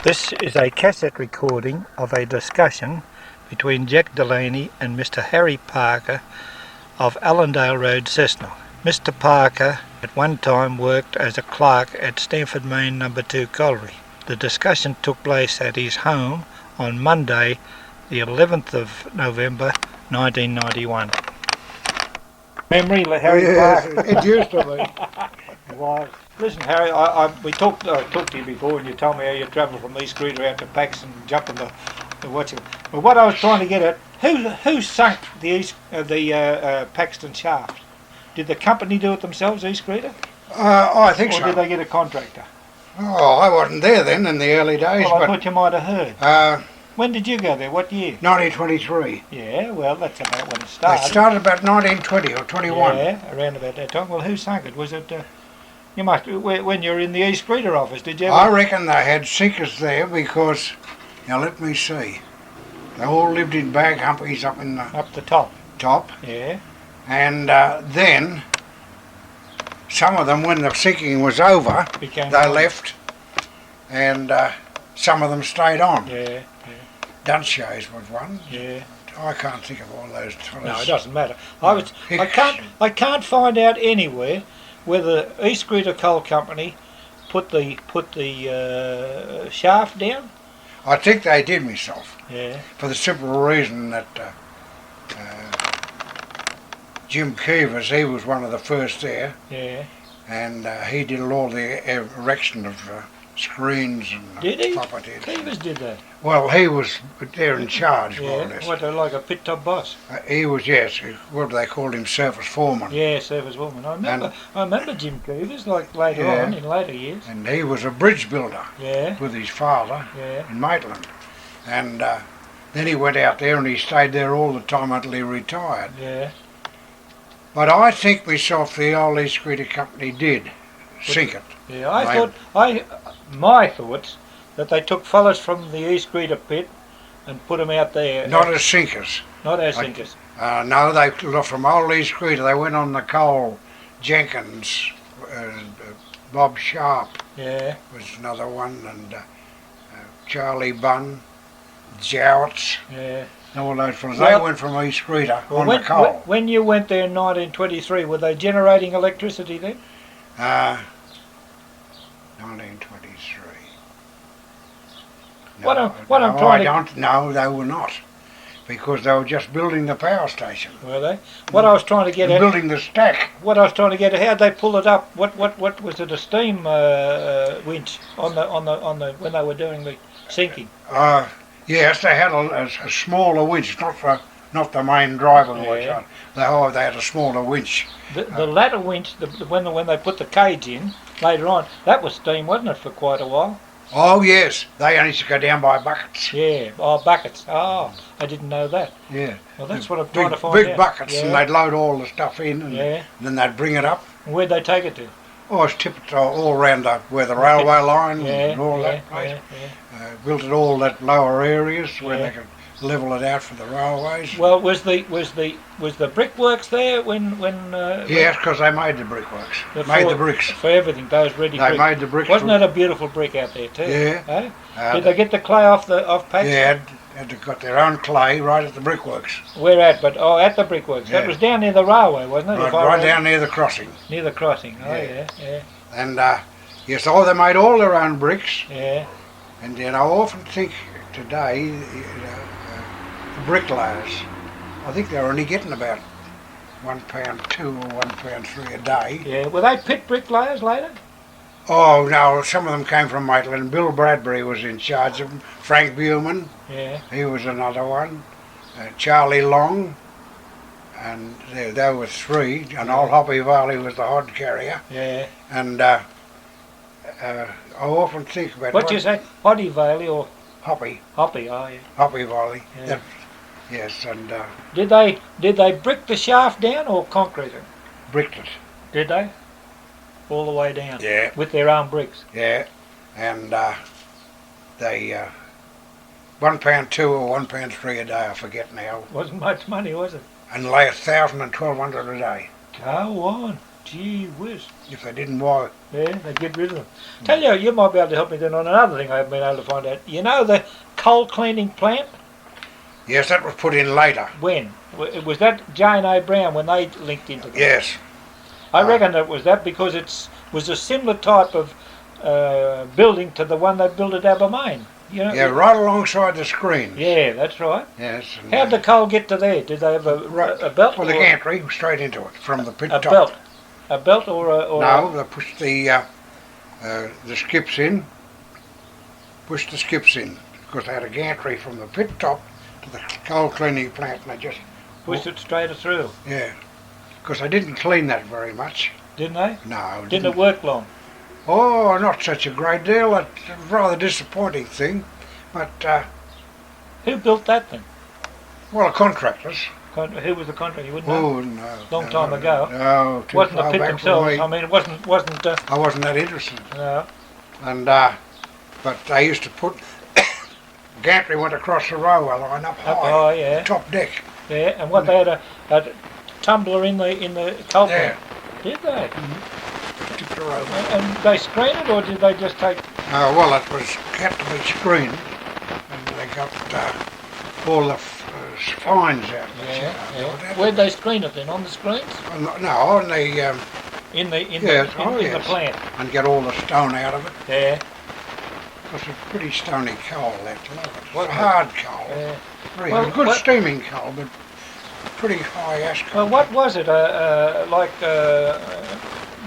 This is a cassette recording of a discussion between Jack Delaney and Mr. Harry Parker of Allendale Road, Cessnock. Mr. Parker at one time worked as a clerk at Stanford Main No. 2 Colliery. The discussion took place at his home on Monday, the 11th of November 1991. Memory, Harry Parker. It used to be. It was. Listen, Harry, we talked to you before, and you told me how you travelled from East Greta out to Paxton, jumping the watching. But what I was trying to get at, who sunk the Paxton shaft? Did the company do it themselves, East Greta? I think so. Or did they get a contractor? Oh, I wasn't there then in the early days. Well, I but thought you might have heard. When did you go there? What year? 1923. Yeah, well, that's about when it It started. started about 1920 or 21. Yeah, around about that time. Well, who sunk it? Was it? You must when you were in the East Greta office. Did you? I reckon they had sinkers there because, now let me see, they all lived in bag humpies up in the Up the top. top, Yeah. and then some of them, when the sinking was over, Became they left, and some of them stayed on. Yeah. Dunshay's was one. Yeah. I can't think of all those fellas. No, it doesn't matter. I can't find out anywhere whether East Greta Coal Company put the shaft down. I think they did myself, Yeah. for the simple reason that Jim Keevers, he was one of the first there, Yeah. and he did all the erection of screens and Did he? properties. Keevers did that. Well, he was there in charge, more or Yeah. less. What, like a pit top boss? He was, yes, what they called him, surface foreman. Yeah, service woman. I remember Jim Keevers, like later on, in later years. And he was a bridge builder Yeah. with his father Yeah. in Maitland. And then he went out there and he stayed there all the time until he retired. Yeah. But I think myself the old East Greta Company did sink it. Yeah. My thoughts that they took fellas from the East Greta pit and put them out there. Not as sinkers. Not as like- sinkers. No, they from old East Greta. They went on the coal. Jenkins, Bob Sharp Yeah. was another one, and Charlie Bunn, Jowitz, Yeah. all those fellas. Well- They went from East Greta Well, on the coal. when you went there in 1923, were they generating electricity then? 1923. What I'm trying to- I don't know. They were not, because they were just building the power station. Were they? What I was trying to get And at. building the stack. What I was trying to get at. How'd they pull it up? What was it? A steam winch on the when they were doing the sinking? Yes, they had a smaller winch, not the main drive of the winch. Yeah. They had a smaller winch. The ladder winch, when they put the cage in later on, that was steam, wasn't it, for quite a while? Oh yes, they only used to go down by buckets. Yeah. Oh, buckets. Oh, I didn't know that. Yeah. Well, that's what I'm trying to find Big out. buckets, Yeah. and they'd load all the stuff in, and Yeah. then they'd bring it up. And where'd they take it to? Oh, it's tipped all around where the railway line Yeah. and all yeah, that place. yeah. Built it all that lower areas where Yeah. they could level it out for the railways. Well, was the Brickworks there when Yes, because they made the brickworks, made for- the bricks. for everything? Those ready They bricks. made the bricks. Wasn't that a beautiful brick out there too? Yeah. Eh? Did they get the clay off Paxton? Yeah, had got their own clay right at the brickworks. Where at? But at the Brickworks. That Yeah. was down near the railway, wasn't it? Right, If I right remember? down near the crossing. Near the crossing. Oh Yeah. yeah. And yes, they made all their own bricks. Yeah. And then I often think today, the bricklayers, I think they're only getting about £1.2 or £1.3 a day. Yeah. Were they pit bricklayers later? Oh no, some of them came from Maitland. Bill Bradbury was in charge of them. Frank Buman, Yeah. he was another one. Charlie Long, and there were three. And old Hoppy Varley was the hod carrier. Yeah. And I often think about What you say? Hoddy Valley or Hoppy Hoppy? Oh yeah. Varley. Yeah. Yes, and Did they brick the shaft down or concrete it? bricked it. Did they? All the way down. Yeah. With their own bricks. Yeah, and they £1.2 or £1.3 a day. I forget now. Wasn't much money, was it? And lay 1,000 and 1,200 a day. Go on. Gee whiz. If they didn't, why? Yeah, they get rid of them. Tell you, you might be able to help me then on another thing I haven't been able to find out. You know the coal cleaning plant? Yes, that was put in later. When? Was that Jane O. Brown when they linked into them? Yes. I reckon it was that because it was a similar type of building to the one they built at Abermain. You know? Yeah, right alongside the screen. Yeah, that's right. Yes. How'd the coal get to there? Did they have a belt? Well, the gantry straight into it from the pit top. Belt? A belt or a... No, they pushed the skips in. Pushed the skips in because they had a gantry from the pit top to the coal cleaning plant, and they just pushed it straight through. Yeah, because they didn't clean that very much. Didn't they? No. Didn't it work long? Oh, not such a great deal. It's a rather disappointing thing. But who built that thing? Well, the contractors. Who was the contractor? You wouldn't know. Oh no. Long time ago. No, too wasn't far the pit back themselves. for me. I mean, it wasn't. I wasn't that interested. No. And but they used to put gantry went across the railway line up high. Yeah. Top deck. Yeah, and what they had a tumbler in the coal plant. Did they? Took the road. And they screened it, or did they just take? Well, it had to be screened, and they got all the fines out. Yeah. Where'd they screen it then? On the screens? No, on the in the plant. And get all the stone out of it. Yeah. Because it's pretty stony coal, that lot. Hard coal. Yeah. Very good steaming coal, but pretty high ash coal. Well, what was it?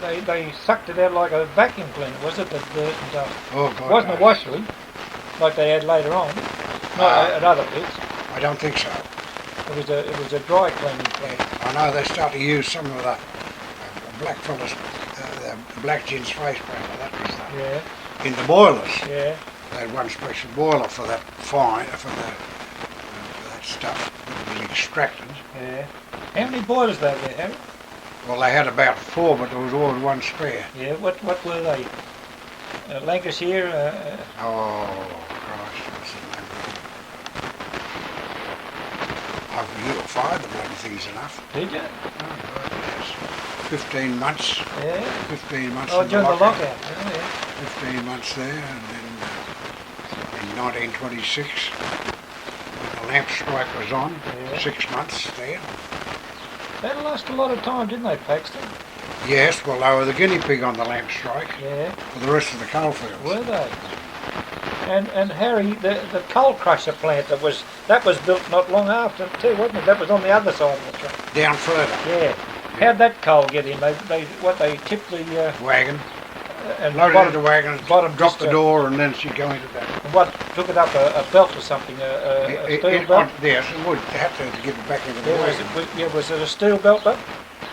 They sucked it out like a vacuum cleaner, was it? The dirt and stuff. Oh God. It wasn't a washery, like they had later on. Not at other pits. I don't think so. It was a dry cleaning plant. I know they started to use some of the black fellas, the black gins face paper, that was stuff. Yeah. In the boilers. Yeah. They had one special boiler for that for that stuff that was extracted. Yeah. How many boilers were there, Harry? Well, they had about 4, but there was always one spare. Yeah. What were they? Lancashire. Oh Christ! What's the name? You fired the bloody things enough. Did you? Oh God, yes. 15 months. Yeah. 15 months. Oh, during the lockout. Yeah. 15 months there, and then in 1926, when the lamp strike was on, 6 months there. They lost a lot of time, didn't they, Paxton? Yes, well, they were the guinea pig on the lamp strike. Yeah. For the rest of the coalfields. Were they? And Harry, the coal crusher plant that was built not long after too, wasn't it? That was on the other side of the track. Down further. Yeah. How'd that coal get in? They tipped the wagon. And loaded into the wagon, dropped the discharge. door, and then she'd go into that. And what took it up a belt or something? A steel belt? Yes, it would. They had to get it back into the wagon. Was it a steel belt though?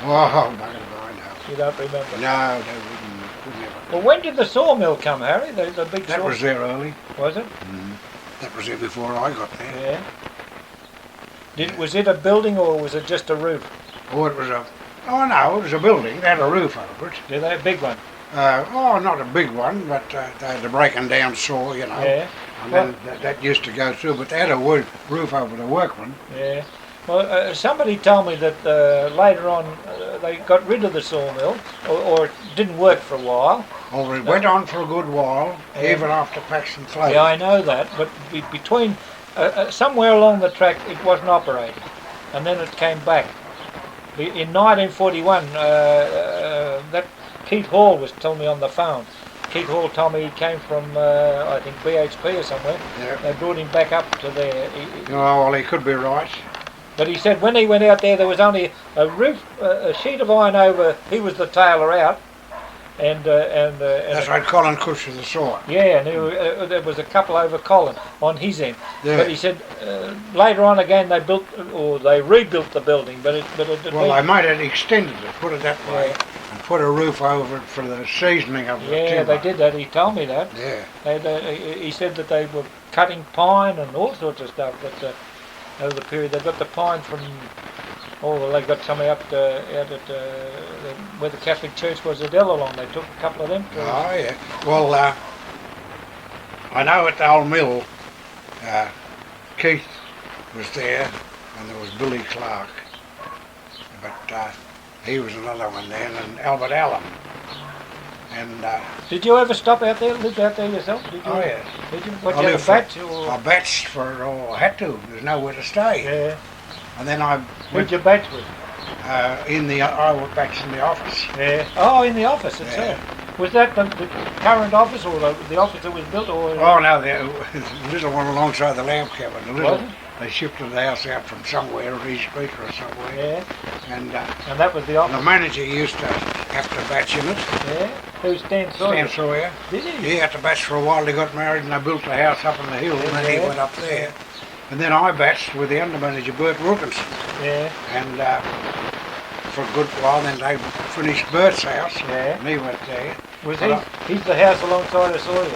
Oh, bugger, I know. You don't remember? No, they wouldn't never. Well, when did the sawmill come, Harry? The big That was there early. Was it? That was there before I got there. Yeah. Was it a building or was it just a roof? Oh, it was it was a building. They had a roof over it. Yeah, they had a big one. Not a big one, but they had a breaking down saw, you know. Yeah. And then that used to go through, but they had a wood roof over the workman. Yeah. Well, somebody told me that later on they got rid of the sawmill, or it didn't work for a while. Oh, it went on for a good while, even after Paxton closed. Yeah, I know that, but between somewhere along the track it wasn't operated, and then it came back. In 1941, that Keith Hall was telling me on the phone. Keith Hall told me he came from, I think, BHP or somewhere. Yeah. They brought him back up to there. Well, he could be right. But he said when he went out there was only a roof, a sheet of iron over. He was the tailor out, and that's right. Colin Cush was the saw. Yeah, and there was a couple over Colin on his end. Yeah. But he said later on again they rebuilt the building, but they might have extended it, put it that way, and put a roof over it for the seasoning of the timber. Yeah, they did that. He told me that. Yeah. He said that they were cutting pine and all sorts of stuff, but. Over the period, they got the pine from. They got some out at where the Catholic Church was at Ellalong. They took a couple of them. Oh yeah. Well, I know at the old mill, Keith was there, and there was Billy Clark. But He was another one then, and Albert Allen. And did you ever stop out there, lived out there yourself? Did you? oh yeah. Did you? What, I you lived have a batch? Or? I batched I had to. There's nowhere to stay. Yeah. And then I Where'd you batch with? I would batch in the office. Yeah. Oh, in the office itself. Yeah. Was that the current office or the office that was built? Or Oh no, the little one alongside the lamp cabin. The little, was it? they shifted the house out from somewhere, East Greta or somewhere. Yeah. And that was the office. the manager used to have to batch in it. Yeah. Who's Stan Sawyer? Stan Sawyer. Did he? He had to batch for a while. They got married and they built a house up on the hill, and then he went up there. And then I batched with the under manager, Bert Wilkinson. Yeah. And for a good while, then they finished Bert's house. Yeah. And he went there. Was he? He's the house alongside of Sawyer.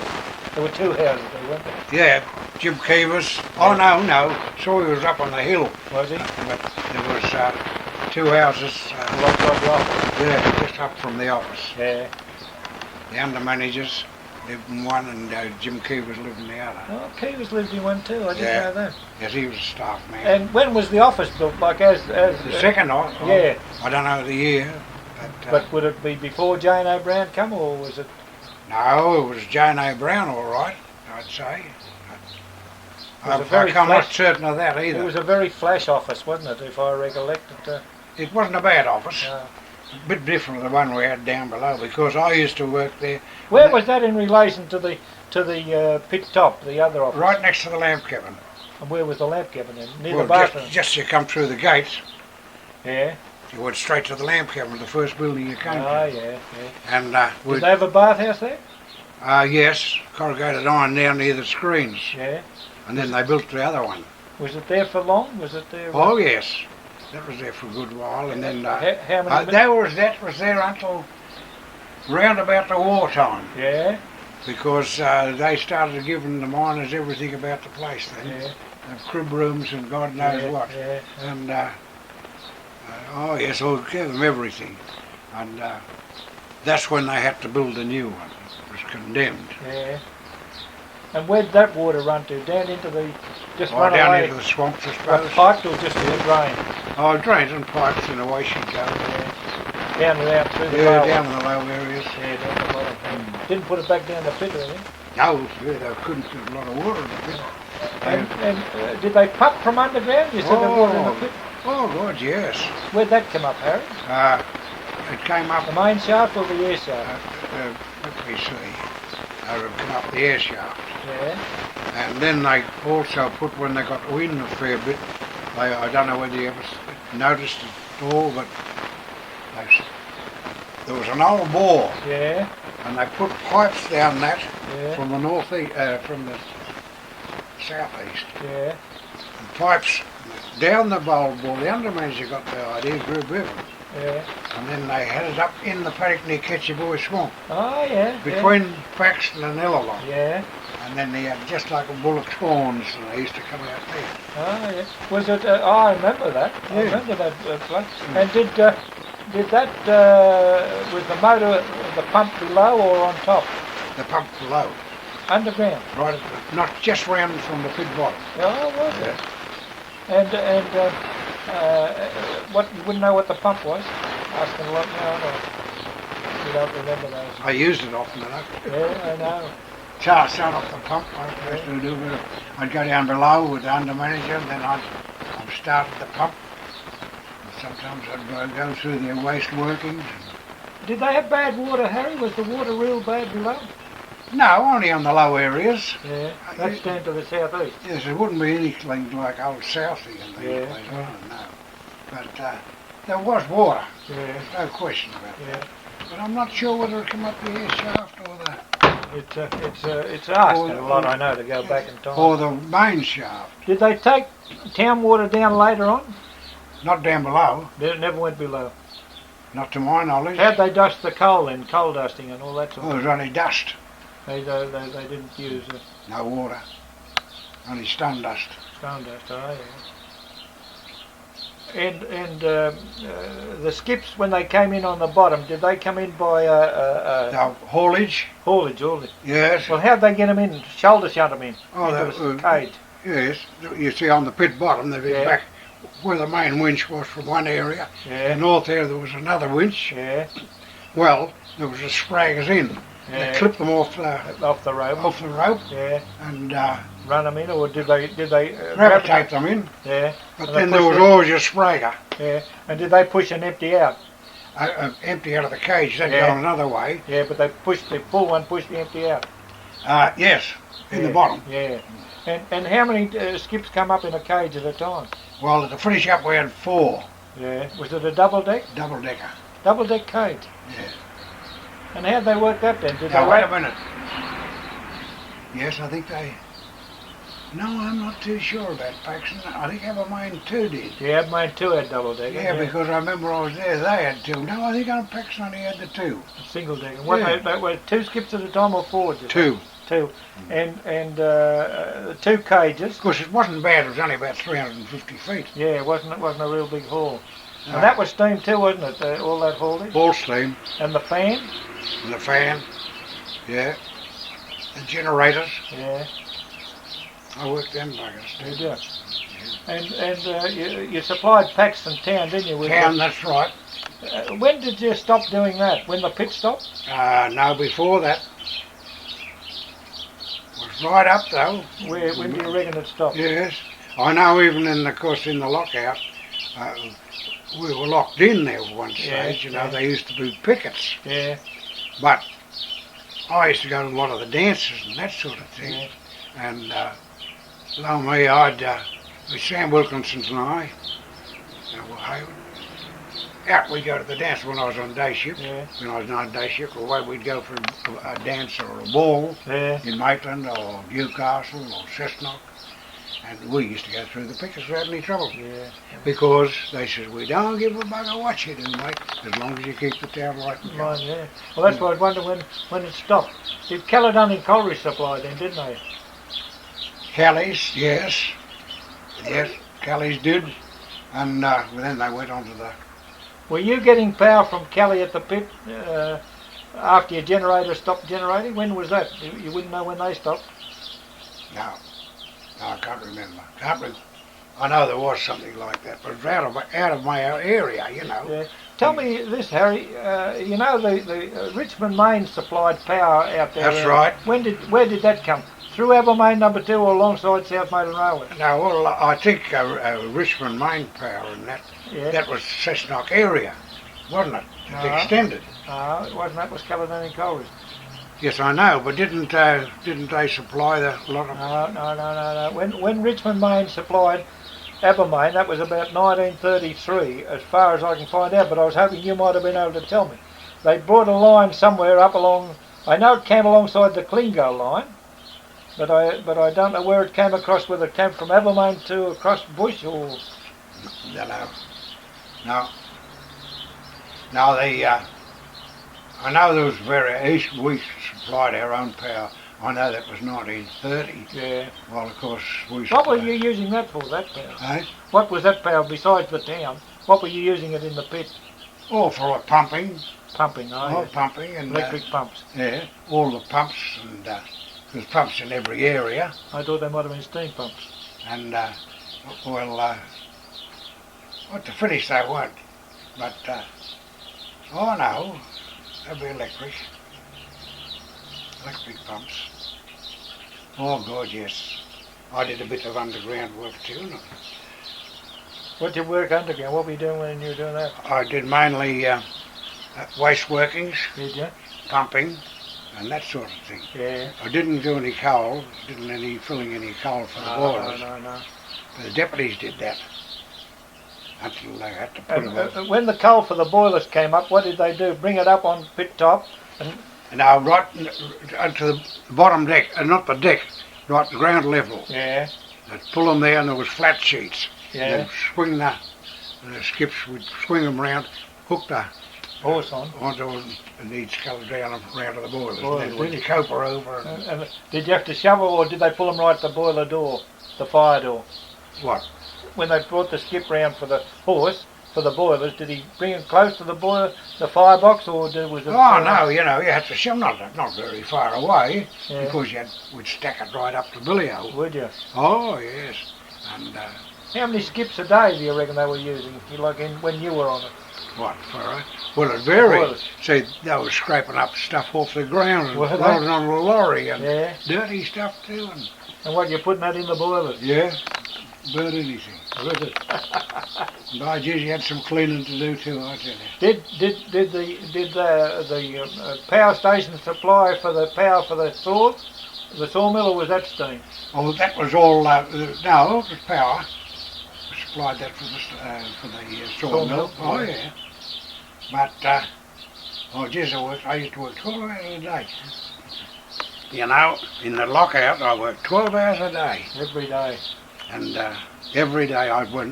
There were two houses there, weren't there? Yeah, Jim Keever's. Oh no, Sawyer was up on the hill. Was he? But there was two houses. Alongside the office. Yeah, just up from the office. Yeah. The under managers lived in one, and Jim Keever's lived in the other. Oh, Keevers lived in one too. I didn't know that. Yes, he was a staff man. And when was the office built? Like as The second night. Yeah. I don't know the year. But would it be before Jane O'Brien come, or was it? No, it was Jane A. Brown, all right, I'd say. I'm very not certain of that either. It was a very flash office, wasn't it, if I recollect it? It wasn't a bad office. No. A bit different from the one we had down below, because I used to work there. Where was that in relation to the pit top, the other office? Right next to the lamp cabin. And where was the lamp cabin then? Near Well, the bathroom? just you come through the gates, Yeah. you went straight to the lamp cabin, the first building you came Oh, to. yeah. And Did they have a bathhouse there? yes, corrugated iron down near the screens. Yeah. And then they built the other one. Was it there for long? Was it there? Oh yes, that was there for a good while. And then how many minutes? that was there until round about the wartime. Yeah. Because they started giving the miners everything about the place then. Yeah. The crib rooms and God knows what. Yeah. And oh yes, I gave them everything. And that's when they had to build a new one. It was condemned. Yeah. And where'd that water run to? Down into the, just run down away? into the swamps, I Like suppose. piped or just in the drain? Oh, drains and pipes and away she'd go. Yeah. Down and out through the Yeah, lower. down in the low areas. Yeah, down the bottom. Didn't put it back down the pit or anything? No, yeah, they couldn't put a lot of water in the pit. And did they pump from underground? You said there was water in the pit. Oh, God, yes. Where'd that come up, Harry? It came up, The main shaft or the air shaft? let me see, it would come up the air shaft. Yeah. And then they also put, when they got wind a fair bit, I don't know whether you ever noticed it at all, but there was an old bore, Yeah. and they put pipes down that Yeah. from the from the southeast. Yeah. And pipes down the old bore. The undermanager got the idea, Drew Bevan, Yeah. and then they had it up in the paddock near Ketchy Swamp, Oh, yeah. between Paxton and Ellalong. Yeah. And then they had just like a bullock's horns, and they used to come out there. Oh, yeah. Was it? Oh, I remember that. I Yeah. remember that place. And did that was the motor, the pump below or on top? The pump below, Underground. right, not just round from the pit bottom. Oh, was it? And what you wouldn't know what the pump was? Asking a lot now. Or you don't remember those? I used it often enough. Yeah, I know. So I start off the pump, I used to do a bit of, I'd go down below with the under manager, and then I'd start at the pump. And sometimes I'd go through their waste workings. Did they have bad water, Harry? Was the water real bad below? No, only on the low areas. Yeah, that's down to the southeast. Yes, it wouldn't be anything like old Southie and things Yeah. like that, no. But there was water, Yeah, there's no question about yeah. that. But I'm not sure whether it came up the air shaft or It's asking a lot, I know, to go back in time. the main shaft. Did they take town water down later on? Not down below, It never went below. not to my knowledge. How'd they dust the coal then? Coal dusting and all that sort Oh, of there was only dust, They didn't use no water, only stone dust. stone dust, oh yeah. And the skips, when they came in on the bottom, did they come in by Now, haulage, haulage? yes. Well, how'd they get them in? Shoulder shunt them in? Oh, into that the was- cage? Yes, you see on the pit bottom, they've been Yeah. where the main winch was from one area. Yeah. North there was another winch. Yeah. Well, there was a spraggers in. Yeah. They clipped them off the rope. Off the rope. Yeah. And run them in, or did they gravitate them in? Yeah. But and then there was always a sprayer. Yeah. And did they push and empty out? Empty out of the cage, then Yeah. go another way. Yeah, but they pull one, push the empty out. Yes, in the bottom. Yeah. And how many skips come up in a cage at a time? Well, to finish up, we had 4. Yeah. Was it a double deck? Double decker. Double deck cage. Yeah. And how'd they work that then? Did Now, they wait a minute. Yes, I think they... No, I'm not too sure about Paxton. I think Main 2 did. Yeah, Main 2 had double deck. Yeah, because I remember I was there, they had 2. No, I think on Paxton only had the 2. Single deck. And Yeah. they were 2 skips at a time or 4? 2. 2. And 2 cages. Of course, it wasn't bad. It was only about 350 feet. Yeah, it wasn't a real big haul. No. And that was steam too, wasn't it? All that haulage. All steam. And the fan. And the fan. Yeah. The generators. Yeah. I worked them buggers too. You did. And you supplied Paxton Town, didn't you? Town, that's right. When did you stop doing that? When the pit stopped? No, before that. Was right up though. When do you reckon it stopped? Yes. I know even in the lockout, we were locked in there at one stage, you know, they used to do pickets. Yeah. But I used to go to a lot of the dances and that sort of thing. Yeah. And along me, with Sam Wilkinson's and I, out we'd go to the dance when I was on day shift. Yeah. When I was on day shift, away we'd go for a dance or a ball in Maitland or Newcastle or Cessnock. And we used to go through the pickets without any trouble. Yeah. Because they said, we don't give a bugger what you do, mate, as long as you keep the town right and Well, that's why I wonder when it stopped. Did Caledonian Colliery supply then, didn't they? Callie's, yes. Yes, Callie's did. And then they went on to the... Were you getting power from Callie at the pit after your generator stopped generating? When was that? You wouldn't know when they stopped? No, I can't remember. I know there was something like that, but it was out of my area, you know. Yeah. Tell me this, Harry. You know the Richmond Main supplied power out there. That's right. Where did that come? Through Main No. 2 or alongside South Maitland Railway? No, well, I think Richmond Main Power and that was Cessnock area, wasn't it? It extended. It wasn't. That was Caledonian Colliery. Yes, I know, but didn't they supply the lot of... No. When Richmond Main supplied Main, that was about 1933, as far as I can find out, but I was hoping you might have been able to tell me. They brought a line somewhere up along... I know it came alongside the Klingo line, but I don't know where it came across, whether it came from Main to across Bush or... No, I know there was we supplied our own power. I know that was 1930. Yeah. Well, of course, we... What were you using that for, that power? Eh? What was that power besides the town? What were you using it in the pit? All for pumping. Pumping, Pumping and... electric pumps. Yeah, all the pumps, and there's pumps in every area. I thought they might have been steam pumps. And, to finish they weren't. But, no, they'd be electric pumps. Oh, God, yes. I did a bit of underground work too. What did you work underground? What were you doing when you were doing that? I did mainly waste workings, Did you? pumping, and that sort of thing. Yeah. I didn't do any coal, filling any coal for the boilers. No. But the deputies did that until they had to put them When the coal for the boilers came up, what did they do? Bring it up on pit top? And now right to the bottom deck, not the deck, right to ground level. Yeah. They'd pull them there and there was flat sheets. Yeah. They'd swing the skips would swing them round, hook the horse onto them, and they'd scuttle down and round to the boilers. And then put the coper over. And did you have to shovel, or did they pull them right to the boiler door, the fire door? What? When they brought the skip round for the horse, for the boilers, did he bring it close to the boiler, the firebox, or was it... Oh, no, you had to shove not very far away, yeah. because we'd stack it right up to billy hole. Would you? Oh, yes. And How many skips a day do you reckon they were using, when you were on it? What, for it? Well, it varied. Boilers. See, they were scraping up stuff off the ground and Were they? loading on a lorry and Yeah. dirty stuff too. And what, you're putting that in the boilers? Yeah, burn anything. Was it? By geez, you had some cleaning to do too, I tell you. Did the power station supply for the power for the sawmill, or was that steam? Oh, that was all, no, it was power. We supplied that for the sawmill. Oh, yeah. But, oh, geez, I used to work 12 hours a day. You know, in the lockout, I worked 12 hours a day. Every day. And every day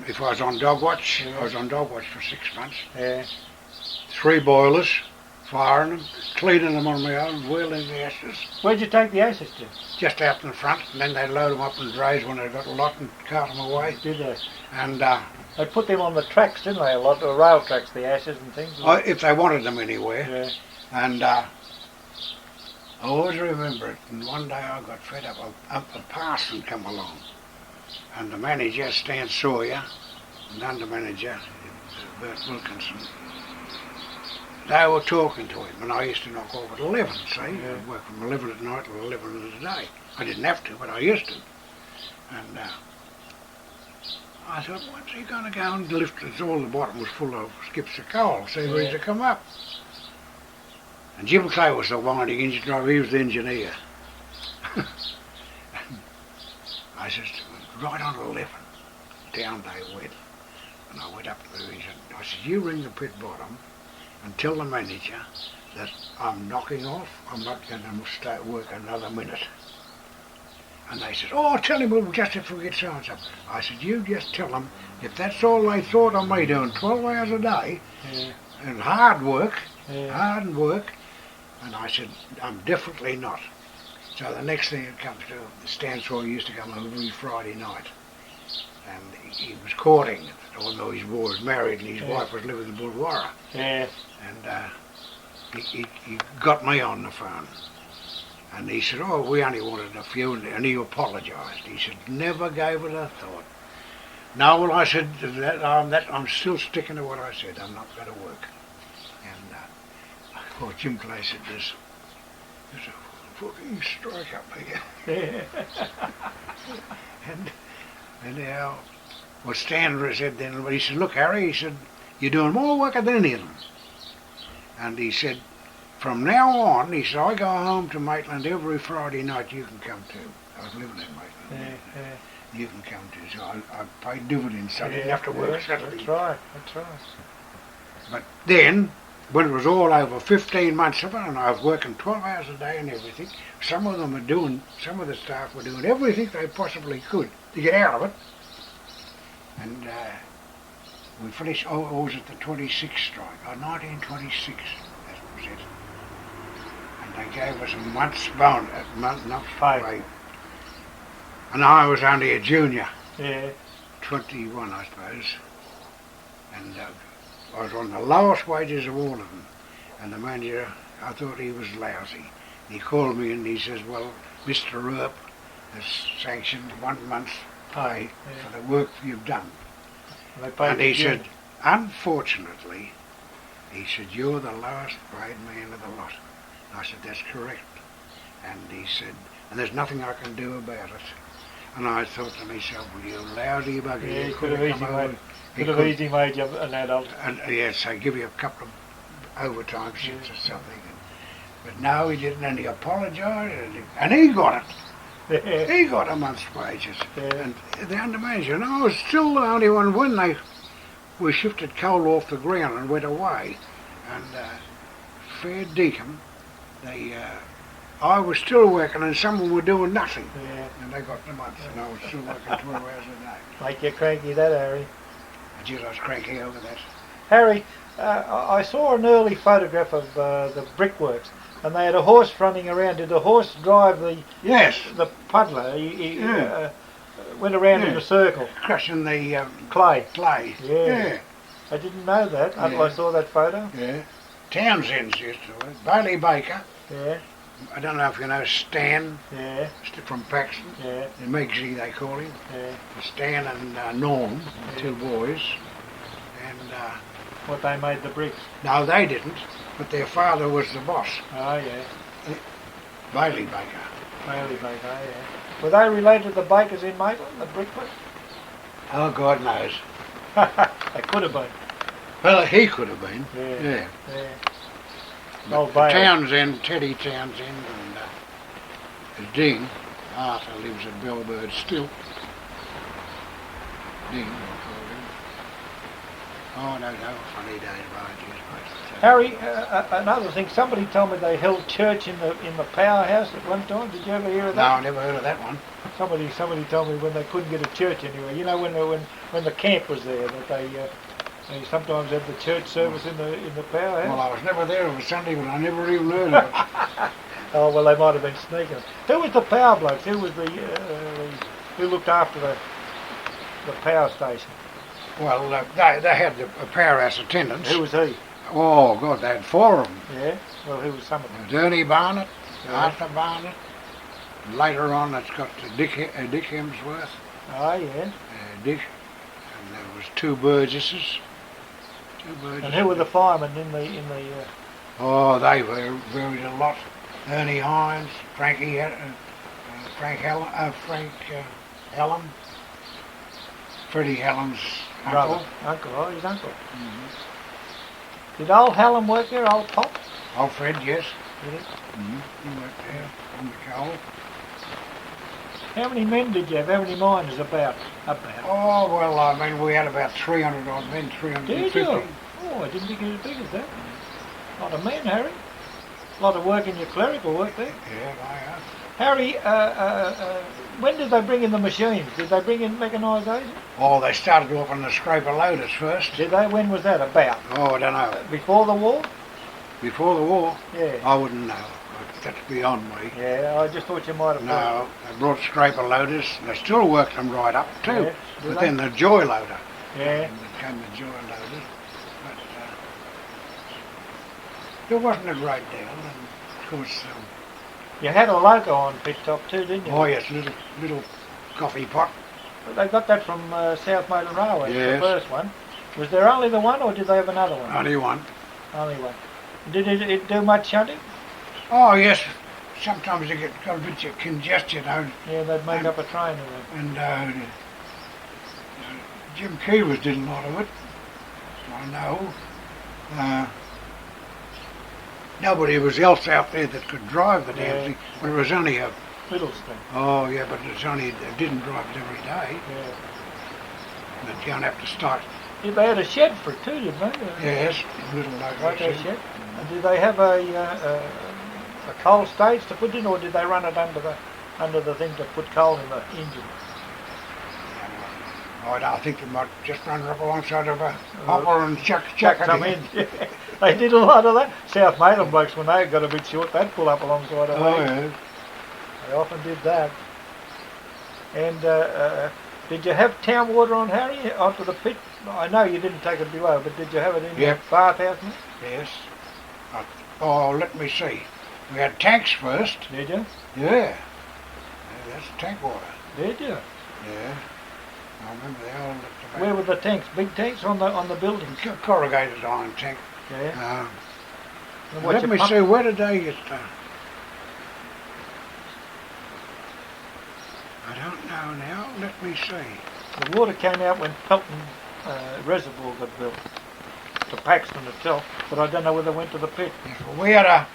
if I was on dog watch, I was on dog watch for 6 months. Yeah. 3 boilers, firing them, cleaning them on my own, wheeling the ashes. Where'd you take the ashes to? Just out in the front, and then they'd load them up in drays when they got a lot and cart them away. Did they? And they put them on the tracks, didn't they? A lot of rail tracks, the ashes and things. if they wanted them anywhere. Yeah. And I always remember it. And one day I got fed up. A parson come along, and the manager, Stan Sawyer, and under manager, Bert Wilkinson, they were talking to him, and I used to knock off at 11, see? Yeah. I'd work from 11 at night till 11 in the day. I didn't have to, but I used to. And I thought, what's he going to go and lift? All the bottom was full of skips of coal, see where he's to come up. And Jim Clay was the winding engine driver, he was the engineer. I said, right on 11, down they went. And I went up to the engine. I said, you ring the pit bottom and tell the manager that I'm knocking off, I'm not going to stay work another minute. And they said, oh, tell him we'll just if we get so and so. I said, you just tell them, if that's all they thought of me doing 12 hours a day, and hard work, and I said, I'm definitely not. So the next thing that comes to, Stan Sawyer used to come every Friday night, and he was courting, although he was married and his wife was living in Bulwara. Yeah. And he got me on the phone. And he said, oh, we only wanted a few, and he apologised. He said, never gave it a thought. No, well, I said, I'm still sticking to what I said. I'm not going to work. And Jim Clay said, there's a fucking strike up here. and now, well, Stan said then, he said, look, Harry, he said, you're doing more work than any of them. And he said, from now on, he said, I go home to Maitland every Friday night, you can come too. I was living in Maitland. You can come too. So I paid dividends, so I didn't have to work Saturday. That's right. But then, when it was all over, 15 months of it, and I was working 12 hours a day and everything, some of the staff were doing everything they possibly could to get out of it. And we finished, it was at the 26th strike, 1926, that was it. And they gave us a month's pay. And I was only a junior. Yeah. 21, I suppose. And I was on the lowest wages of all of them. And the manager, I thought he was lousy. He called me and he says, well, Mr. Earp has sanctioned 1 month's pay for the work you've done. And he said, unfortunately, he said, you're the lowest paid man of the lot. And I said, that's correct. And he said, and there's nothing I can do about it. And I thought to myself, well, you lousy bugger. Yeah, he could have easily made you an adult. And so give you a couple of overtime shifts or something. But no, he didn't, and he apologised, and he got it. He got a month's wages. And the under manager, and I was still the only one when we shifted coal off the ground and went away. And fair dinkum, I was still working and someone were doing nothing. And they got the month, and I was still working 12 hours a day. Make you cranky, that, Harry. Geez, I was cranky over that. Harry, I saw an early photograph of the Brickworks, and they had a horse running around. Did the horse drive the puddler? He went around in a circle. Crushing the clay. Yeah. I didn't know that until I saw that photo. Yeah. Townsend's used to it. Bailey Baker. Yeah. I don't know if you know Stan. Yeah. From Paxton. Yeah. Megsy they call him. Yeah. Stan and Norm, Yeah. two boys. And What, they made the bricks? no, they didn't. But their father was the boss, Oh yeah. Bailey Baker. Bailey Baker, yeah. Were they related to the bakers in Maitland, the Brickworks? Oh, God knows. They could have been. Well, he could have been. Yeah. Yeah. But Townsend, Teddy Townsend, and Ding, Arthur lives at Bellbird still. Ding, I call him. Oh, no, funny days, Harry, another thing, somebody told me they held church in the powerhouse at one time. Did you ever hear of No, that? I never heard of that one. Somebody told me when they couldn't get a church anywhere. You know, when the camp was there, that they sometimes had the church service in the powerhouse. Well, I was never there on Sunday, but I never even heard of it. Oh well, they might have been sneaking. Who was the power blokes? Who was who looked after the power station? Well, they had the powerhouse attendants. Who was he? Oh, God, they had four of them. Yeah. Well, who was some of them? Ernie Barnett, Yeah. Arthur Barnett. Later on, it's got Dick Hemsworth, Oh yeah. Dick, and there was two Burgesses. And who were the firemen in the? Oh, they varied a lot. Ernie Hines, Frank Helen, Freddie Helen's uncle. Uncle, oh, his uncle. Did old Hallam work there, old Pop? Old Fred, yes. Did he? He worked there on the coal. How many men did you have? How many miners about? Oh, well, I mean, we had about 300 odd men, 350. Did you? Oh, I didn't think it was as big as that. A lot of men, Harry. A lot of work in your clerical work there. Yeah, they are. Harry, when did they bring in the machines? Did they bring in mechanisation? Oh, they started off on the scraper loaders first. Did they? When was that about? Oh, I don't know. Before the war? Before the war? Yeah. I wouldn't know. That's beyond me. Yeah, I just thought you might have. No, they brought scraper loaders. They still worked them right up too. Yeah, but then the joy loader. Yeah. And it came the joy loader. But there wasn't a great deal. And of course, You had a loco on pit top too, didn't you? oh yes, little coffee pot. They got that from South Maitland Railway, Yes. the first one. Was there only the one, or did they have another one? Only one. Only one. Did it do much shunting? Oh yes. Sometimes you got a bit of congestion. Yeah, they'd make up a train. And Jim Keevers did a lot of it. I know. Nobody else out there that could drive the damn thing. But it was only a... Middleston. Oh yeah, but it's only... They didn't drive it every day. Yeah. But you're going to have to start... Yeah, they had a shed for it too, didn't they? Yes, a little loco Loco shed. shed. And did they have a coal stage to put in, or did they run it under the thing to put coal in the engine? I think they might just run up alongside of a hopper and chuck some in. They did a lot of that. South Maitland blokes, when they got a bit short, they'd pull up alongside of it. Oh yeah. They often did that. And did you have town water on, Harry, onto the pit? I know you didn't take it below, but did you have it in your bathhouse? Yes. Oh, let me see. We had tanks first. Did you? Yeah. That's tank water. Did you? Yeah. I remember they all looked about. Where were the tanks? Big tanks on the buildings? Corrugated iron tank. Yeah. Let me see, where did they get... I don't know now. Let me see. The water came out when Pelton Reservoir got built. To Paxton itself, but I don't know whether it went to the pit. Yes, well, we had a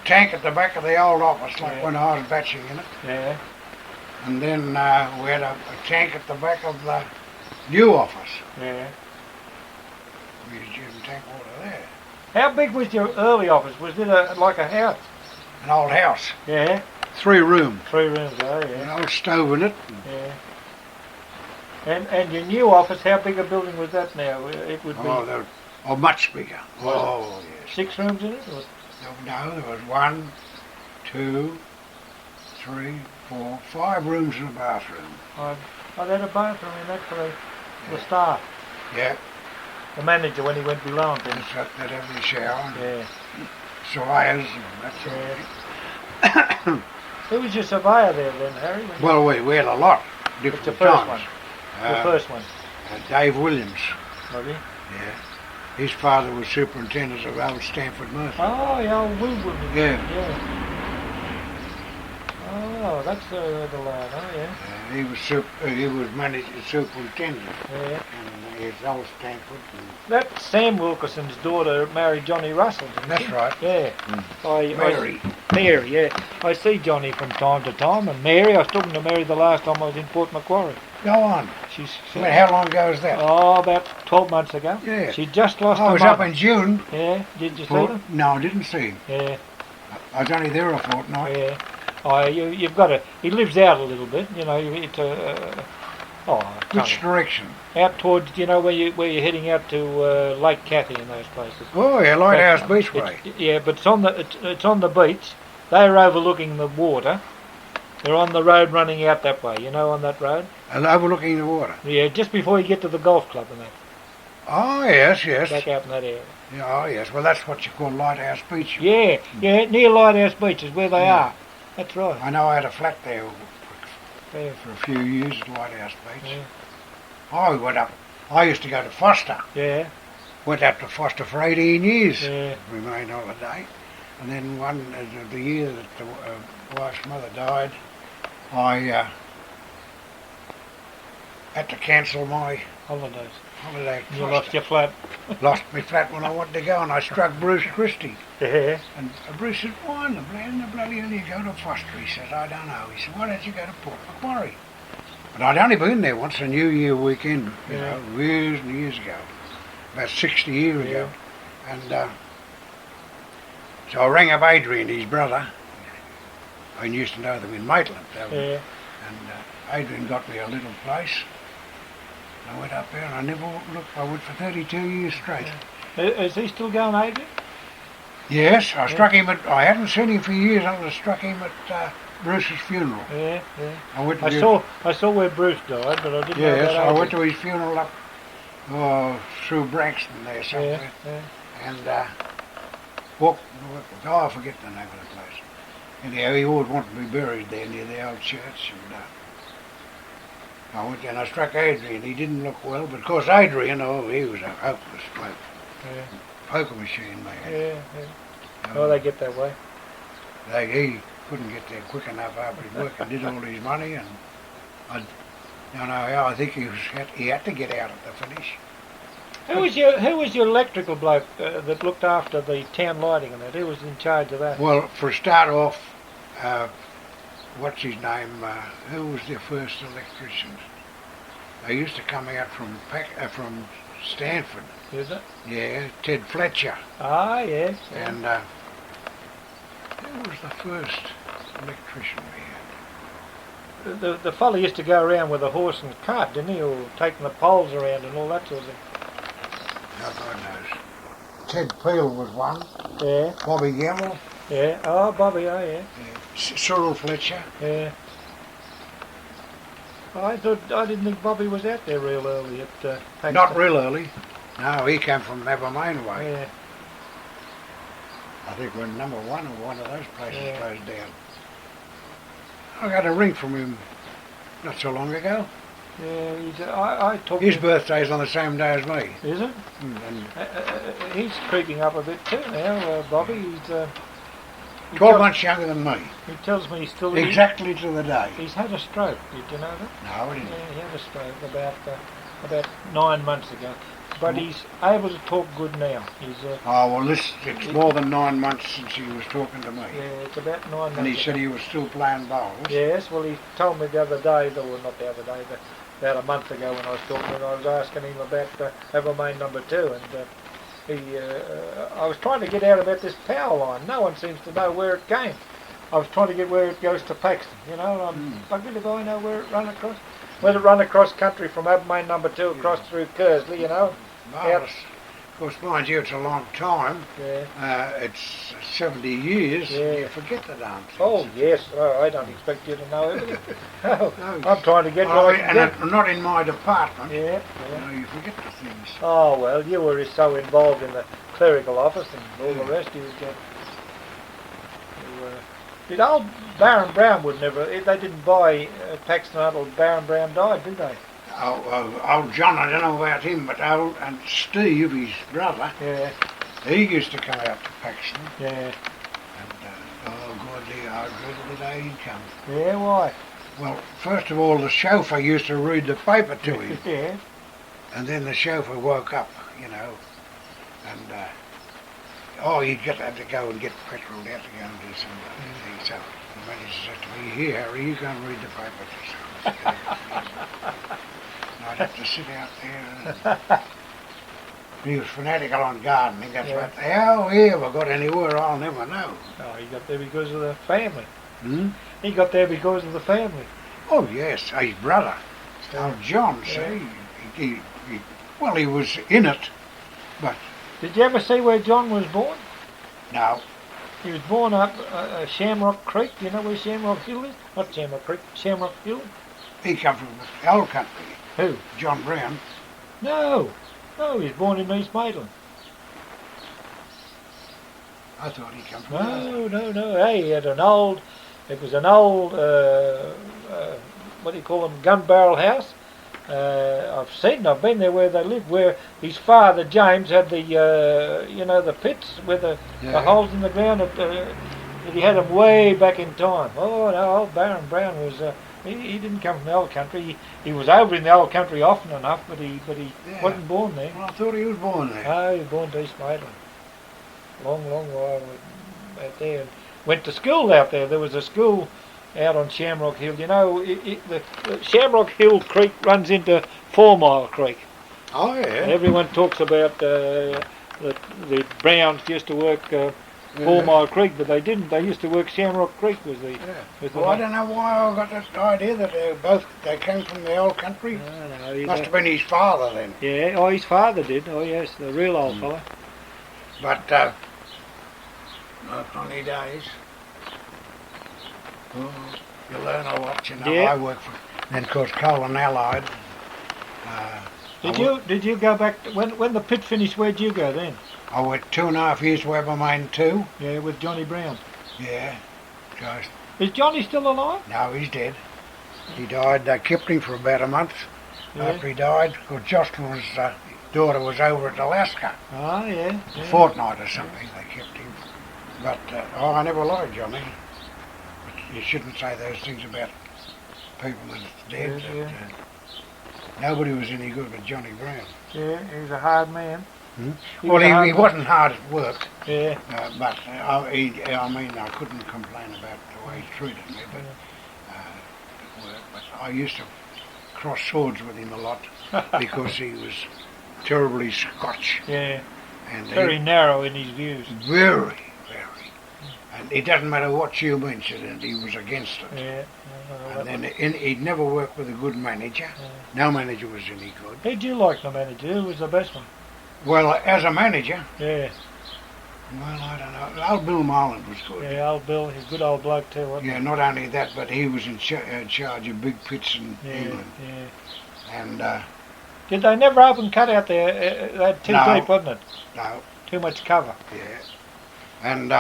tank at the back of the old office, like when I was batching in it. Yeah. And then we had a tank at the back of the new office. Yeah. We used using tank water there. How big was your early office? Was it like a house? An old house. Yeah. 3 room. 3 rooms, oh yeah. An old stove in it. Yeah. And your new office, how big a building was that now? It would be... Oh, much bigger. Oh, yes. 6 rooms in it? Or? No, there was 1, 2, 3, 4, 5 rooms and a bathroom. Oh, they had a bathroom in that for the staff. Yeah. The manager, when he went below and things. They'd have the shower and yeah. surveyors and that sort of thing. Who was your surveyor there then, Harry? Well, we had a lot, different What's the first times. one? The first one. Dave Williams. Was he? Yeah. His father was superintendent of old Stanford Merthyr. Oh, yeah, old Will Williams. Yeah. Oh, that's the lad, oh yeah. He was superintendent. Yeah. And he's old Stanford. That Sam Wilkerson's daughter married Johnny Russell, didn't That's she? right. Yeah. Mary. Mary, yeah. I see Johnny from time to time, and Mary, I was talking to Mary the last time I was in Port Macquarie. Go on. She's How long ago was that? Oh, about 12 months ago. Yeah. She just lost her I was mother. up in June. Yeah. Did you see them? No, I didn't see him. Yeah. I was only there a fortnight. Yeah. Oh, you've got to. He lives out a little bit, you know. It's Which direction? out towards, you know, where you're heading out to Lake Cathy and those places. Oh, yeah, Lighthouse Beach way. Yeah, but it's on the beach. They're overlooking the water. They're on the road running out that way. You know, on that road. And overlooking the water. Yeah, just before you get to the golf club and that. Oh, yes. Back out in that area. Yeah, oh, yes. Well, that's what you call Lighthouse Beach. Yeah, near Lighthouse Beach is where they are. That's right. I know I had a flat there Yeah. for a few years at Lighthouse Beach. Yeah. Oh, we went up. I used to go to Foster. Yeah. Went up to Foster for 18 years. Yeah. Remained holiday. And then the year that the wife's mother died, I had to cancel my Holidays. holiday at You Foster. lost your flat. Lost my flat when I wanted to go, and I struck Bruce Christie. Yeah. And Bruce said, why in the bloody hell you go to Foster? He says, I don't know. He said, why don't you go to Port Macquarie? But I'd only been there once, a New Year weekend, you know, years and years ago, about 60 years ago. And so I rang up Adrian, his brother. I used to know them in Maitland. And Adrian got me a little place. I went up there and I never looked. I went for 32 years straight. Is he still going, Adrian? Yes, I struck him at. I hadn't seen him for years. I struck him at Bruce's funeral. Yeah. I went to I saw where Bruce died, but I didn't know Yes, about I went to his funeral up through Braxton there somewhere. Yeah. And I forget the name of the place. Anyhow, he always wanted to be buried there near the old church. And I went there and I struck Adrian. He didn't look well, but of course Adrian, he was a hopeless bloke. Yeah. Poker machine, man. Yeah. Oh, they get that way. He couldn't get there quick enough after his work and did all his money, and I don't know how. I think he had to get out at the finish. Who was your electrical bloke that looked after the town lighting and that? Who was in charge of that? Well, for a start off, what's his name? Who was their first electricians? They used to come out from Stanford. Is it? Yeah, Ted Fletcher. Ah, yes. And who was the first electrician we had? The fella used to go around with a horse and cart, didn't he? Or taking the poles around and all that sort of thing. Oh, God knows. Ted Peel was one. Yeah. Bobby Gamble. Yeah. Oh, Bobby, oh, yeah. Cyril Fletcher. Yeah. I didn't think Bobby was out there real early at Paxton. Not real early. No, he came from Maitland way. Yeah. I think we're number one of one of those places closed down. I got a ring from him not so long ago. Yeah, I talked His to birthday's on the same day as me. Is it? And He's creeping up a bit too now, Bobby. He's 12 months younger than me. He tells me he's still... Exactly to the day. He's had a stroke. Did you know that? No, I didn't. Yeah, he had a stroke about 9 months ago. But he's able to talk good now. He's Oh, well, it's more than 9 months since he was talking to me. yeah, it's about 9 months. And he said he was still playing bowls. Yes, well, he told me the other day, or not the other day, but about a month ago when I was talking to him, I was asking him about Main No. 2, and I was trying to get out about this power line. No one seems to know where it came. I was trying to get where it goes to Paxton, you know, and I'm buggered if I know where it run across. Whether it run across country from Main No. 2 across through Kersley, you know. Marvellous. Of course, mind you, it's a long time. Yeah. It's 70 years. Yeah. You forget the damn things. Oh, yes. Oh, I don't expect you to know everything. No, No. I'm trying to get Oh, what I can get. and not in my department. Yeah. You know, you forget the things. Oh, well, you were so involved in the clerical office and all the rest. You Did old Baron Brown would never? They didn't buy Paxton until Baron Brown died, did they? Old John, I don't know about him, but and Steve, his brother, Yeah. he used to come out to Paxton. Yeah. And oh God, I dreaded the day he'd come. Yeah. Why? Well, first of all, the chauffeur used to read the paper to him. Yeah. And then the chauffeur woke up, you know, and he'd have to go and get petrol out to go and do something. So the manager said to me, "Here, Harry, you go and read the paper to someone." And I'd have to sit out there. And he was fanatical on gardening. That's what. How he ever got anywhere, I'll never know. Oh, he got there because of the family. Hmm? He got there because of the family. Oh yes, his brother, old John. See, he was in it, but. Did you ever see where John was born? No. He was born up Shamrock Creek. Do you know where Shamrock Hill is? Not Shamrock Creek, Shamrock Hill. He come from the old country. Who? John Brown. No, he was born in East Maitland. I thought he come from No. Hey, he had an old. It was an old. What do you call them? Gun barrel house. I've been there where they lived, where his father James had the, the pits with the holes in the ground. He had them way back in time. Oh no, old Baron Brown was. He didn't come from the old country. He was over in the old country often enough, but he wasn't born there. Well, I thought he was born there. No, he was born to East Maitland. Long while out there. Went to school out there. There was a school out on Shamrock Hill. You know, the Shamrock Hill Creek runs into 4 Mile Creek. Oh, yeah. And everyone talks about the Browns used to work 4 Mile Creek, but they didn't. They used to work Shamrock Creek was the... Well, I don't know why I got that idea that they came from the old country. No, Must have been his father then. Yeah, his father did. Oh, yes, the real old fella. But, no funny days. Oh, you learn a lot, you know. Yeah. I work for, then of course Coal and Allied. Did you go back, when the pit finished, where'd you go then? I went 2.5 years to Stanford Main No. Yeah, with Johnny Brown. Yeah. Just, Is Johnny still alive? no, he's dead. He died, they kept him for about a month after he died, because Jocelyn's daughter was over at Alaska. Ah, yeah. A fortnight or something, they kept him. But, I never liked Johnny. But you shouldn't say those things about people that's dead. Yeah, Nobody was any good with Johnny Brown. Yeah, he was a hard man. Well, he wasn't hard at work. Yeah. But I couldn't complain about the way he treated me. But at work, but I used to cross swords with him a lot because he was terribly Scotch. Yeah. And very narrow in his views. Very. And it doesn't matter what you mentioned, he was against it. Yeah. And then he'd never worked with a good manager. No manager was any good. Who'd you like the manager? Who was the best one? Well, as a manager, Yeah. well, I don't know. Old Bill Maitland was good. Yeah, old Bill, he's a good old bloke too, wasn't Yeah, not only that, but he was in charge of big pits in he? England. Yeah. And, Did they never open cut out there? They had too No. deep, wasn't it? no, Too much cover. yeah. And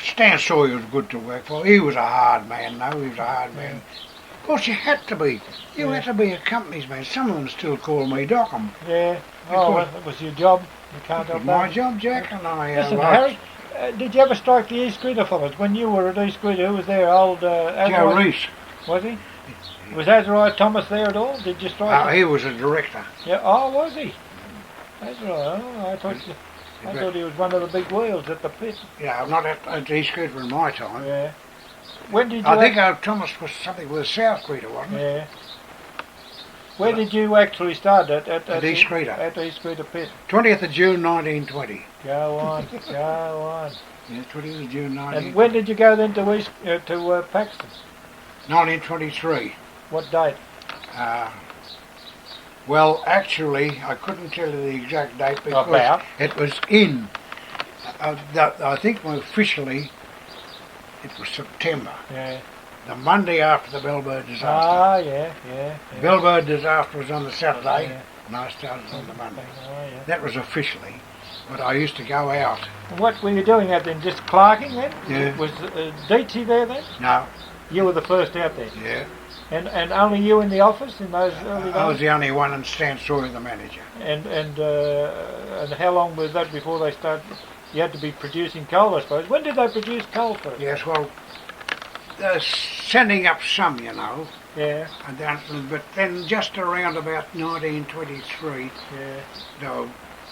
Stan Sawyer was good to work for. He was a hard man, though. He was a hard man. Of course, you had to be. You had to be a company's man. Some of them still call me Dockham. Yeah. Oh, well, that was your job. You can't It help was my that. job, Jack, and I Listen, Harry, did you ever strike the East Greta fellas? When you were at East Greta, who was there? Old Joe Azariah? Reese. Was he? Was Azariah Thomas there at all? Did you strike him? He was a director. Yeah. Oh, was he? Azariah. Oh, I thought he was one of the big wheels at the pit. Yeah, not at East Greta in my time. Yeah. When did you? I think Thomas was something with South Greta, wasn't it? Yeah. Where did you actually start? At East Greta. At East Greta pit. 20th of June 1920. Go on, go on. Yeah, 20th of June 1920. And when did you go then to Paxton? 1923. What date? Well, actually, I couldn't tell you the exact date because About? it was in. I think officially it was September. Yeah. The Monday after the Bellbird disaster. Ah, yeah. Bellbird disaster was on the Saturday, Yeah. and I started on the Monday. Oh, yeah. That was officially. but I used to go out. And what were you doing out then? Just clerking then? Yeah. Was Deetsy there then? No. You were the first out there? Yeah. And only you in the office in those early days? I was the only one, and Stan Sawyer the manager. And how long was that before they started? You had to be producing coal, I suppose. When did they produce coal first? Yes, well, they're sending up some, you know. Yeah. But then just around about 1923, Yeah. they'll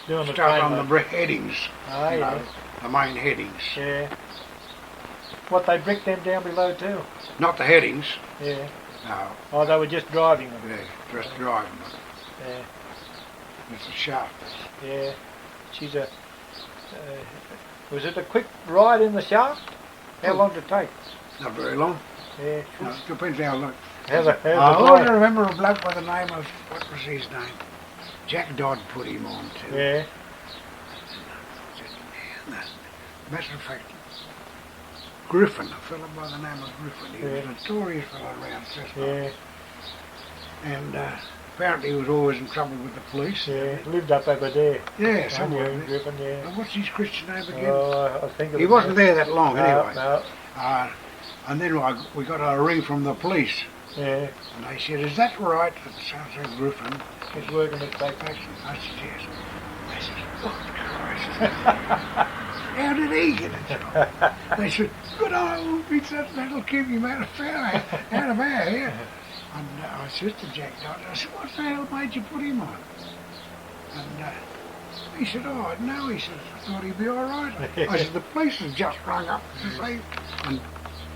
Doing start on train the headings. Ah, you yeah. know, the main headings. Yeah. What, they bricked them down below too? Not the headings. Yeah. No. Oh, they were just driving them? Yeah, just driving them. Yeah. It's a shaft. Yeah. She's a... was it a quick ride in the shaft? How long did it take? Not very long. Yeah. No, it depends how long. I always remember a bloke by the name of, what was his name? Jack Dodd put him on too. Yeah. Matter of fact, Griffin, a fellow by the name of Griffin. He was a notorious fellow around Cessna. Yeah. And apparently he was always in trouble with the police. Yeah. Lived up over there. Yeah, somewhere. Griffin, yeah. What's his Christian name again? Oh, I think it He wasn't there that long anyway. No. And then we got a ring from the police. Yeah. And they said, "Is that right?" And so Griffin. He's working at Paxton. I said, "Yes." They said, "Oh, Christ." How did he get it? They said, "Good old pizza, that'll keep him out of our here." And I said to Jack Dodd, I said, "What the hell made you put him on?" And he said, "Oh, no," he said, "I thought he'd be all right." I said, "The police has just rung up to say," and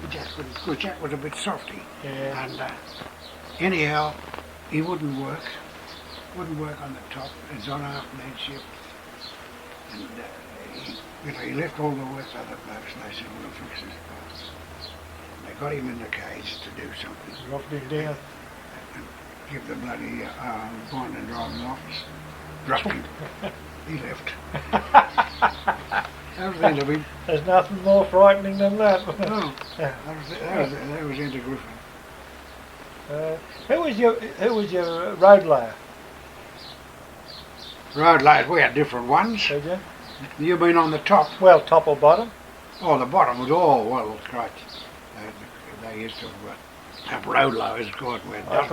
Jack was a bit softy. Yeah. And anyhow, he wouldn't work on the top. It's on afternoon shift. And he left all the work to other blokes, and they said, "We'll fix this problem." They got him in the cage to do something. Dropped him down. And give the bloody bond and driving office. Dropped him. He left. That was the end of him. There's nothing more frightening than that. No, that was into Griffin. Who was your road layer? Road layers, we had different ones. Did you? You been on the top? Well, top or bottom? Oh, the bottom was all, well, great. They used to have road layers, God, we had I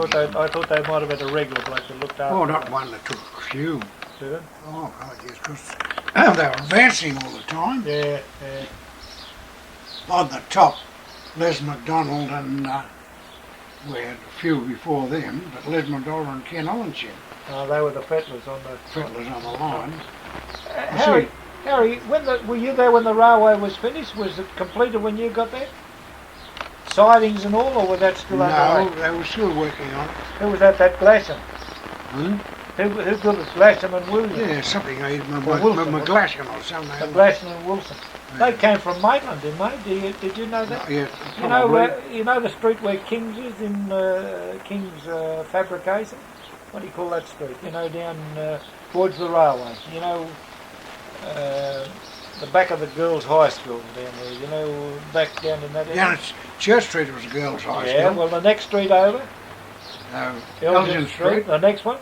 thought they might have had a regular bloke that looked after. Oh, not one that took a few. Did it? Oh, God, yes, because they were advancing all the time. Yeah, yeah. On the top, Les MacDonald and we had a few before them, but Les MacDonald and Ken Olenship. They were the fettlers on the... Fettlers on the line. Harry, were you there when the railway was finished? Was it completed when you got there? Sidings and all, or was that still underway? No, they were still working on it. Who was that Glasham? Hmm? Who built it? Glasham and Williams? Yeah, something, Wilson, McGlashan or something. Glasham and Wilson. Yeah. They came from Maitland, didn't they? Did you know that? Yeah, You know the street where King's is in King's Fabrication? What do you call that street? You know, down towards the railway. You know, the back of the girls' high school down there. You know, back down in that area. Down at Church Street was a girls' high school. Yeah, well, the next street over. Elgin Street. The next one.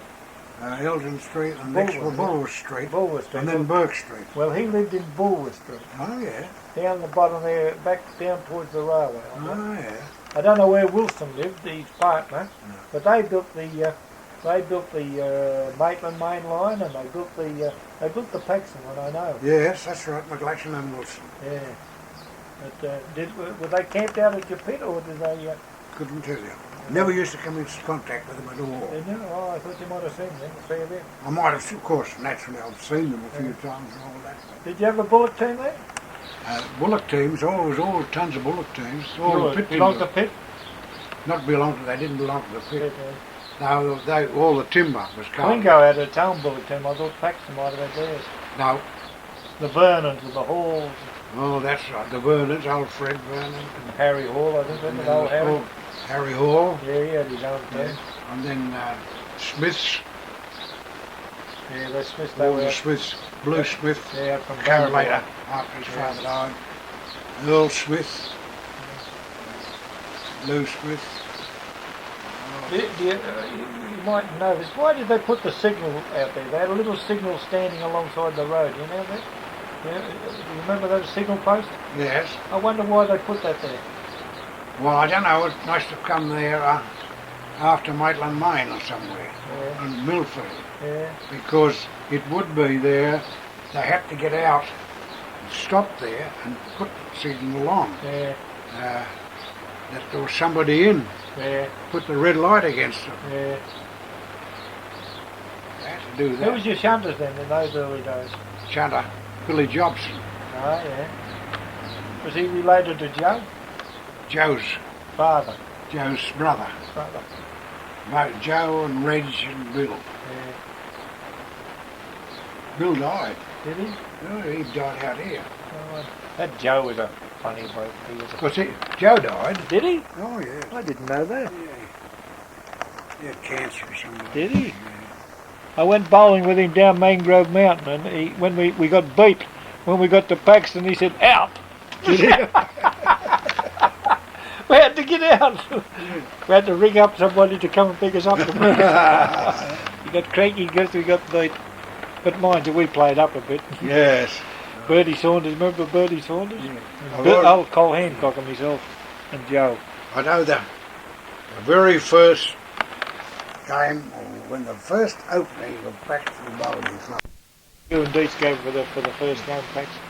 Elgin Street, and next was Bulwer Street. Bulwer Street. And then Burke Street. Well, he lived in Bulwer Street. Oh, yeah. Down the bottom there, back down towards the railway. Oh, yeah. I don't know where Wilson lived, his partner, No. but they built the Maitland main line, and they built the Paxton one. I know. Yes, that's right, McGlashan and Wilson. Yeah. But were they camped out at your pit, or did they? Couldn't tell you. Never used to come into contact with them at all. Did you? Oh, I thought you might have seen them a fair bit. I might have, of course, naturally, I've seen them a few times and all that. Did you have a bullock team there? Bullock teams, all tons of bullock teams. All the pit belonged to pit? Not belong to, they didn't belong to the pit. Pit, No, all the timber was covered. Wingo had a town bullock team. I thought Paxton might have had theirs. No. The Vernons and the Halls. Oh, that's right. The Vernons, old Fred Vernon. And Harry Hall, I think, wasn't it? Old Harry. Harry Hall. Yeah, he had his own team. Yeah. And then Smiths. Yeah, the Smiths. All the Smiths. Blue Smith. Yeah, from Came Barrymore. later, after his father died. Earl Smith. Lou Smith. Oh, You might know this. Why did they put the signal out there? They had a little signal standing alongside the road. You know that? You remember those signal posts? Yes. I wonder why they put that there. Well, I don't know. It must have come there after Maitland Main or somewhere, in Milford. Yeah. Because it would be there. They had to get out, stop there, and put the signal on. Yeah. That there was somebody in. Yeah. Put the red light against them. Yeah. They had to do that. Who was your shunters then in those early days? Shunter, Billy Jobson. Oh, yeah. Was he related to Joe? Joe's Father. Joe's brother. Joe and Reg and Bill. Yeah. Bill died. Did he? Oh, he died out here. Oh, that Joe was a funny bloke. Joe died. Did he? Oh, yeah. I didn't know that. Yeah. He had cancer or something. Did he? I went bowling with him down Mangrove Mountain, and when we got beeped, when we got to Paxton, he said, "Out!" Did he? We had to get out. We had to ring up somebody to come and pick us up. He got cranky because we got beat. But mind you, we played up a bit. Yes. Bertie Saunders, remember Bertie Saunders? Yeah. Old Cole Hancock and myself and Joe. I know the very first game, when the first opening of Paxton Bowling Club. You and Deets gave for the first game, Paxton.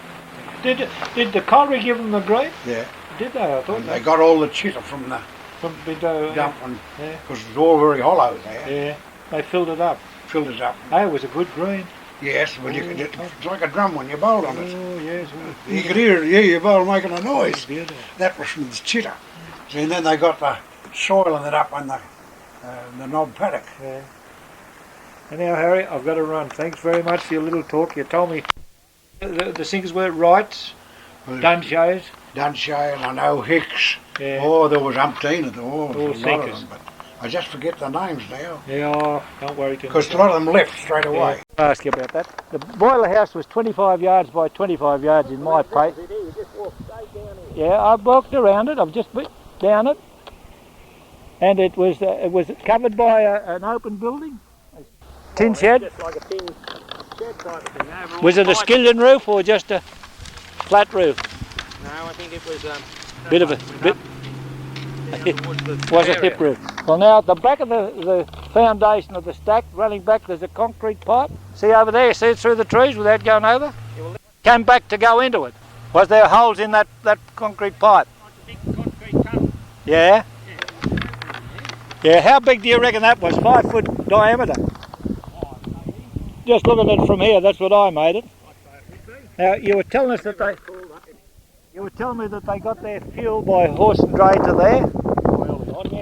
Did the Colliery give them the green? Yeah. Did they? I thought they got all the chitter from the Binto dump, because it was all very hollow there. Yeah, they filled it up. Filled it up. Hey, it was a good green. Yes, well, it's like a drum when you bowled on it. Oh, yes. You could hear your bowl making a noise. Beautiful. That was from the chitter. See, and then they got the soiling it up on the knob paddock. Yeah. Anyhow, Harry, I've got to run. Thanks very much for your little talk. You told me the singers were Wrights, Dunshays. Dunshay, and I know Hicks. Yeah. Oh, there was umpteen of them. Oh, all a lot of sinkers. them, but I just forget the names now. Yeah, oh, don't worry too much. Because a lot of them left straight away. I'll ask you about that. The boiler house was 25 yards by 25 yards in my place. Yeah, I walked around it. I've just been down it, and it was covered by an open building. Tin shed. Just like a tin shed type of thing. Was it a skillion roof or just a flat roof? No, I think it was Bit of a bit. Was a hip roof. Well, now at the back of the foundation of the stack, running back, there's a concrete pipe. See over there, see it through the trees without going over? Came back to go into it. Was there holes in that concrete pipe? like a big concrete tunnel. Yeah? Yeah, how big do you reckon that was? 5 foot diameter? Just looking at it from here, that's what I made it. Now, you were telling us that you were telling me that they got their fuel by horse and dray to there,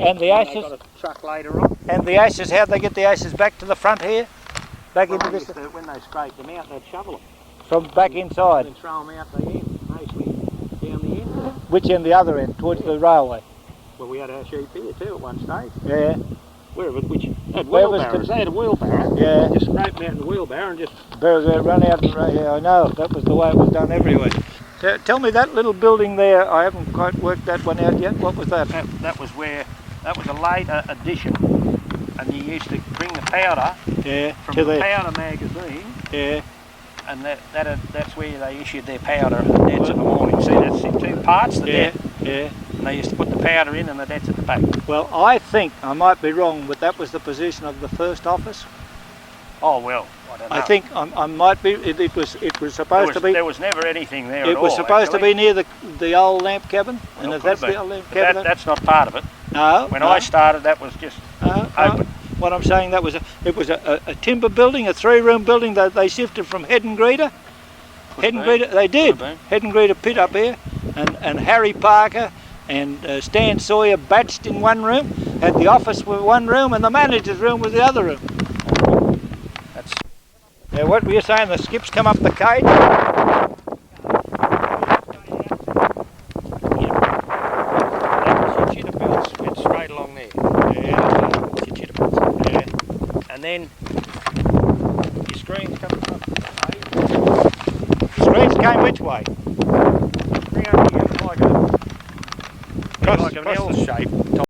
and the ashes. Got a truck later on. And the ashes, how'd they get the ashes back to the front here? Back into this? When they scraped them out, they'd shovel them. From back inside? And throw them out the end, mostly down the end. Which end? The other end, towards the railway? Well, we had our sheep here too at one stage. Yeah. Which had wheelbarrows. They had a wheelbarrow. Yeah. Just scraped them out in the wheelbarrow and just... Run out and yeah, I know, that was the way it was done everywhere. Tell me that little building there, I haven't quite worked that one out yet. What was that? That was a later addition, and you used to bring the powder from the powder magazine. Yeah. And that's where they issued their powder and the nets in the morning. See, that's in 2 parts, the net. Yeah. And they used to put the powder in and the nets at the back. Well, I think, I might be wrong, but that was the position of the first office. Oh well, I don't know. I think I might be. It was supposed to be. There was never anything there at all. It was supposed to be near the old lamp cabin, Well, and if that's the old lamp cabin. That's not part of it. No. When I started, that was just open. What I'm saying, it was a timber building, a 3-room building that they shifted from Head and Greta. They did. Head and Greta pit up here, and Harry Parker and Stan Sawyer batched in one room. Had the office with one room, and the manager's room was the other room. Now, what were you saying? The skips come up the cage? Went straight along there. Yeah. And then your screens come up. The screens came which way? Like an L shape.